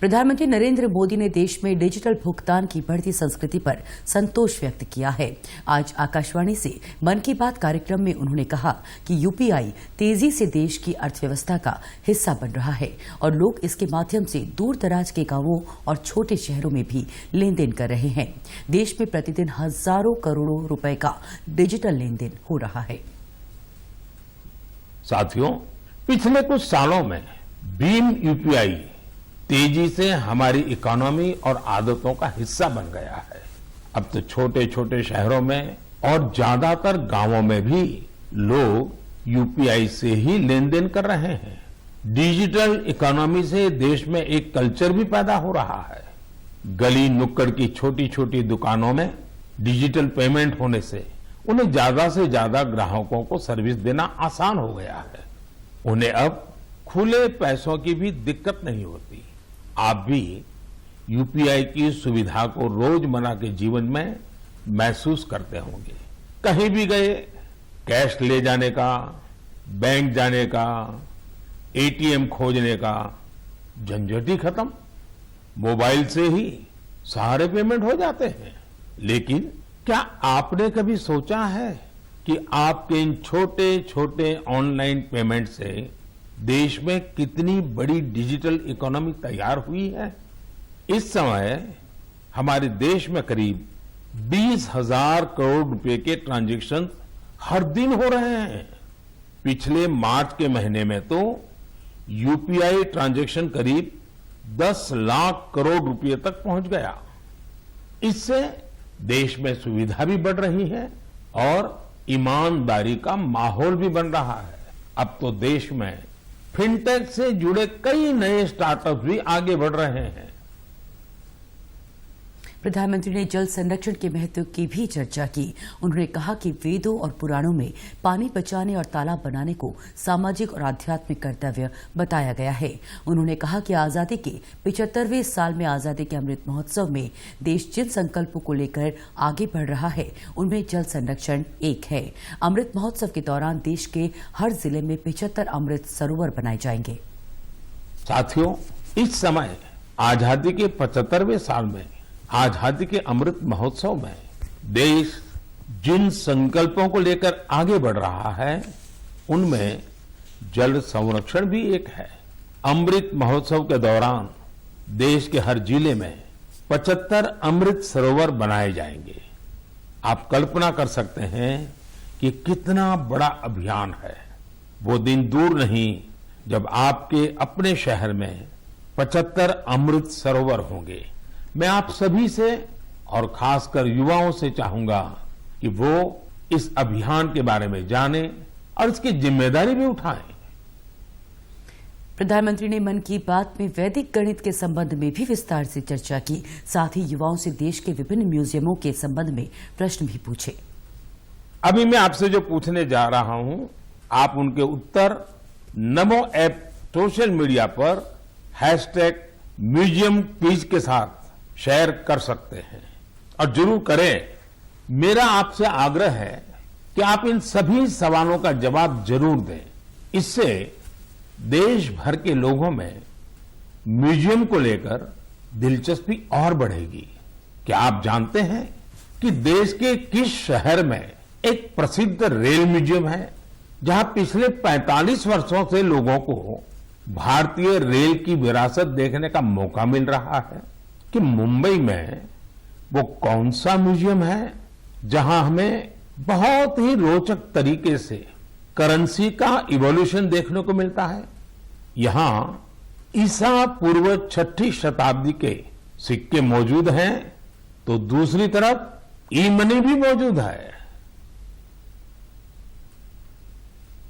प्रधानमंत्री नरेंद्र मोदी ने देश में डिजिटल भुगतान की बढ़ती संस्कृति पर संतोष व्यक्त किया है। आज आकाशवाणी से मन की बात कार्यक्रम में उन्होंने कहा कि यूपीआई तेजी से देश की अर्थव्यवस्था का हिस्सा बन रहा है और लोग इसके माध्यम से दूर दराज के गांवों और छोटे शहरों में भी लेन देन कर रहे हैं। देश में प्रतिदिन हजारों करोड़ों रुपए का डिजिटल लेन देन हो रहा है। साथियों, पिछले कुछ सालों में भीम यूपीआई तेजी से हमारी इकोनॉमी और आदतों का हिस्सा बन गया है। अब तो छोटे छोटे शहरों में और ज्यादातर गांवों में भी लोग यूपीआई से ही लेन देन कर रहे हैं। डिजिटल इकोनॉमी से देश में एक कल्चर भी पैदा हो रहा है। गली नुक्कड़ की छोटी छोटी दुकानों में डिजिटल पेमेंट होने से उन्हें ज्यादा से ज्यादा ग्राहकों को सर्विस देना आसान हो गया है। उन्हें अब खुले पैसों की भी दिक्कत नहीं होती। आप भी यूपीआई की सुविधा को रोजमर्रा के जीवन में महसूस करते होंगे। कहीं भी गए, कैश ले जाने का, बैंक जाने का, एटीएम खोजने का झंझट ही खत्म। मोबाइल से ही सारे पेमेंट हो जाते हैं। लेकिन क्या आपने कभी सोचा है कि आपके इन छोटे छोटे ऑनलाइन पेमेंट से देश में कितनी बड़ी डिजिटल इकोनॉमी तैयार हुई है? इस समय हमारे देश में करीब 20,000 करोड़ रुपए के ट्रांजैक्शन हर दिन हो रहे हैं। पिछले मार्च के महीने में तो यूपीआई ट्रांजैक्शन करीब 10 लाख करोड़ रुपए तक पहुंच गया। इससे देश में सुविधा भी बढ़ रही है और ईमानदारी का माहौल भी बन रहा है। अब तो देश में फिनटेक से जुड़े कई नए स्टार्टअप भी आगे बढ़ रहे हैं। प्रधानमंत्री ने जल संरक्षण के महत्व की भी चर्चा की। उन्होंने कहा कि वेदों और पुराणों में पानी बचाने और तालाब बनाने को सामाजिक और आध्यात्मिक कर्तव्य बताया गया है। उन्होंने कहा कि आजादी के 75वें साल में आजादी के अमृत महोत्सव में देश जिन संकल्पों को लेकर आगे बढ़ रहा है उनमें जल संरक्षण एक है। अमृत महोत्सव के दौरान देश के हर जिले में 75 अमृत सरोवर बनाए जाएंगे। साथियों, इस समय आजादी के 75वें साल में आजादी के अमृत महोत्सव में देश जिन संकल्पों को लेकर आगे बढ़ रहा है उनमें जल संरक्षण भी एक है। अमृत महोत्सव के दौरान देश के हर जिले में 75 अमृत सरोवर बनाए जाएंगे। आप कल्पना कर सकते हैं कि कितना बड़ा अभियान है। वो दिन दूर नहीं जब आपके अपने शहर में 75 अमृत सरोवर होंगे। मैं आप सभी से और खासकर युवाओं से चाहूंगा कि वो इस अभियान के बारे में जानें और इसकी जिम्मेदारी भी उठाएं। प्रधानमंत्री ने मन की बात में वैदिक गणित के संबंध में भी विस्तार से चर्चा की। साथ ही युवाओं से देश के विभिन्न म्यूजियमों के संबंध में प्रश्न भी पूछे। अभी मैं आपसे जो पूछने जा रहा हूं, आप उनके उत्तर नमो ऐप सोशल मीडिया पर #म्यूजियम क्विज के साथ शेयर कर सकते हैं और जरूर करें। मेरा आपसे आग्रह है कि आप इन सभी सवालों का जवाब जरूर दें। इससे देश भर के लोगों में म्यूजियम को लेकर दिलचस्पी और बढ़ेगी। क्या आप जानते हैं कि देश के किस शहर में एक प्रसिद्ध रेल म्यूजियम है जहां पिछले 45 वर्षों से लोगों को भारतीय रेल की विरासत देखने का मौका मिल रहा है? कि मुंबई में वो कौन सा म्यूजियम है जहां हमें बहुत ही रोचक तरीके से करेंसी का इवोल्यूशन देखने को मिलता है। यहां ईसा पूर्व 6ठी शताब्दी के सिक्के मौजूद हैं तो दूसरी तरफ ई मनी भी मौजूद है।